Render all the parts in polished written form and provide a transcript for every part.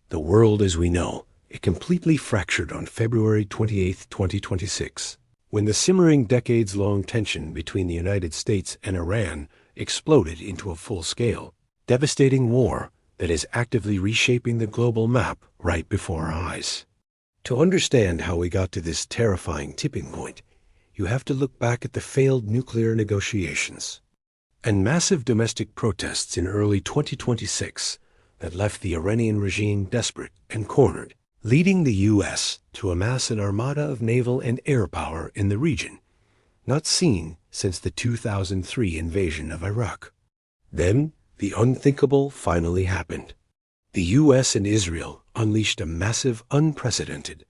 The world as we know it completely fractured on February 28, 2026, when the simmering decades-long tension between the United States and Iran exploded into a full-scale, devastating war that is actively reshaping the global map right before our eyes. To understand how we got to this terrifying tipping point, you have to look back at the failed nuclear negotiations and massive domestic protests in early 2026 that left the Iranian regime desperate and cornered, leading the U.S. to amass an armada of naval and air power in the region, not seen since the 2003 invasion of Iraq. Then, the unthinkable finally happened. The U.S. and Israel unleashed a massive, unprecedented,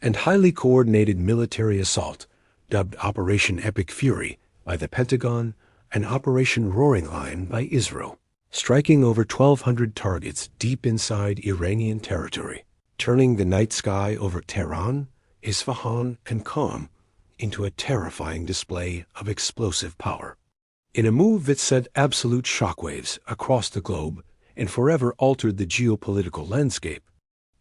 and highly coordinated military assault dubbed Operation Epic Fury by the Pentagon and Operation Roaring Lion by Israel, striking over 1,200 targets deep inside Iranian territory, turning the night sky over Tehran, Isfahan, and Qom into a terrifying display of explosive power. In a move that sent absolute shockwaves across the globe and forever altered the geopolitical landscape,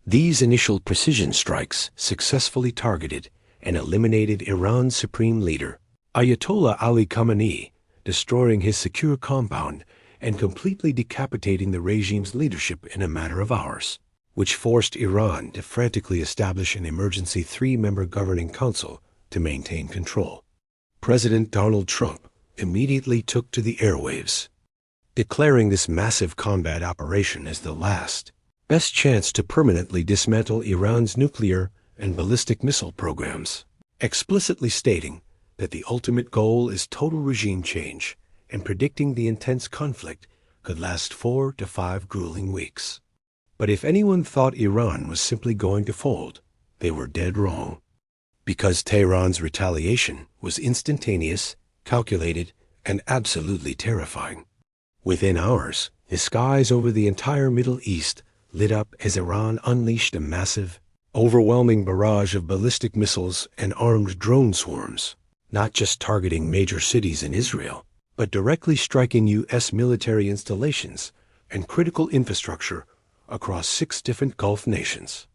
these initial precision strikes successfully targeted and eliminated Iran's supreme leader, Ayatollah Ali Khamenei, destroying his secure compound and completely decapitating the regime's leadership in a matter of hours, which forced Iran to frantically establish an emergency three-member governing council to maintain control. President Donald Trump immediately took to the airwaves, declaring this massive combat operation as the last, best chance to permanently dismantle Iran's nuclear and ballistic missile programs, explicitly stating that the ultimate goal is total regime change and predicting the intense conflict could last 4 to 5 grueling weeks. But if anyone thought Iran was simply going to fold, they were dead wrong. Because Tehran's retaliation was instantaneous, calculated, and absolutely terrifying. Within hours, the skies over the entire Middle East lit up as Iran unleashed a massive, overwhelming barrage of ballistic missiles and armed drone swarms, not just targeting major cities in Israel, but directly striking U.S. military installations and critical infrastructure across 6 different Gulf nations,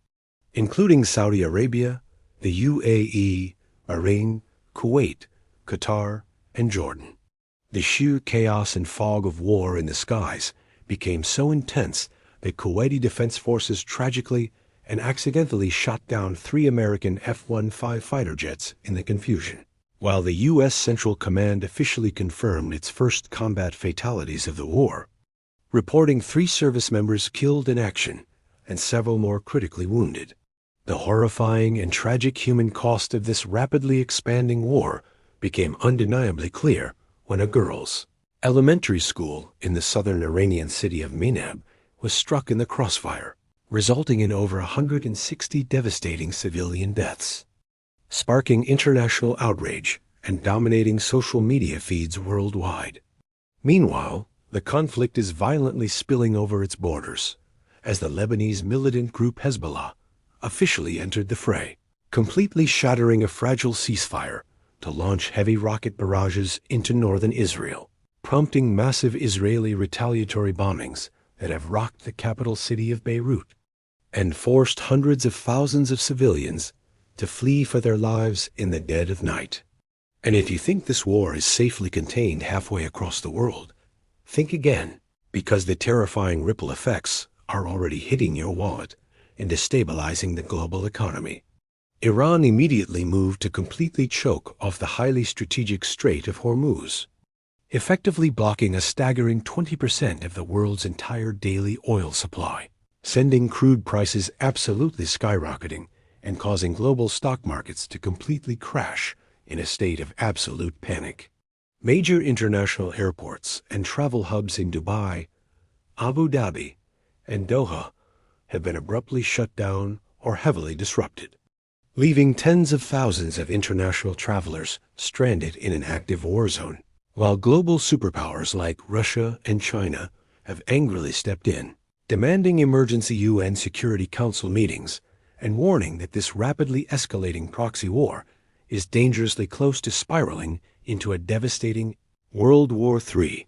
including Saudi Arabia, the UAE, Bahrain, Kuwait, Qatar, and Jordan. The sheer chaos and fog of war in the skies became so intense that Kuwaiti Defense Forces tragically and accidentally shot down 3 American F-15 fighter jets in the confusion, while the U.S. Central Command officially confirmed its first combat fatalities of the war, reporting 3 service members killed in action and several more critically wounded. The horrifying and tragic human cost of this rapidly expanding war became undeniably clear when a girls' elementary school in the southern Iranian city of Minab was struck in the crossfire, resulting in over 160 devastating civilian deaths, sparking international outrage and dominating social media feeds worldwide. Meanwhile, the conflict is violently spilling over its borders, as the Lebanese militant group Hezbollah officially entered the fray, completely shattering a fragile ceasefire to launch heavy rocket barrages into northern Israel, prompting massive Israeli retaliatory bombings that have rocked the capital city of Beirut and forced hundreds of thousands of civilians to flee for their lives in the dead of night. And if you think this war is safely contained halfway across the world, think again, because the terrifying ripple effects are already hitting your wallet and destabilizing the global economy. Iran immediately moved to completely choke off the highly strategic Strait of Hormuz, effectively blocking a staggering 20% of the world's entire daily oil supply, sending crude prices absolutely skyrocketing and causing global stock markets to completely crash in a state of absolute panic. Major international airports and travel hubs in Dubai, Abu Dhabi, and Doha have been abruptly shut down or heavily disrupted, leaving tens of thousands of international travelers stranded in an active war zone, while global superpowers like Russia and China have angrily stepped in, demanding emergency UN Security Council meetings and warning that this rapidly escalating proxy war is dangerously close to spiraling into a devastating World War III.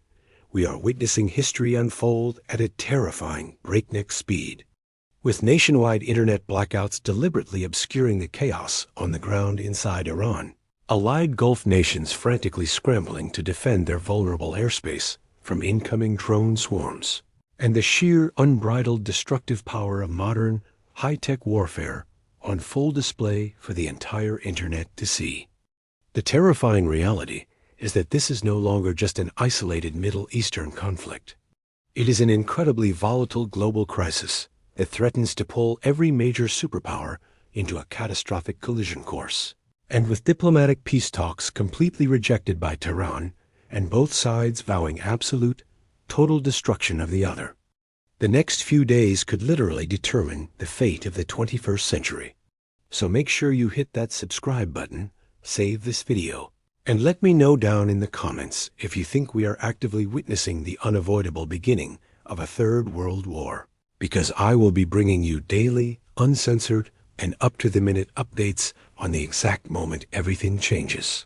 We are witnessing history unfold at a terrifying breakneck speed. with nationwide internet blackouts deliberately obscuring the chaos on the ground inside Iran. Allied Gulf nations frantically scrambling to defend their vulnerable airspace from incoming drone swarms. And the sheer, unbridled destructive power of modern, high-tech warfare on full display for the entire internet to see. The terrifying reality is that this is no longer just an isolated Middle Eastern conflict. It is an incredibly volatile global crisis that threatens to pull every major superpower into a catastrophic collision course. And with diplomatic peace talks completely rejected by Tehran, and both sides vowing absolute, total destruction of the other, the next few days could literally determine the fate of the 21st century. So make sure you hit that subscribe button, save this video, and let me know down in the comments if you think we are actively witnessing the unavoidable beginning of a third world war. Because I will be bringing you daily, uncensored, and up-to-the-minute updates on the exact moment everything changes.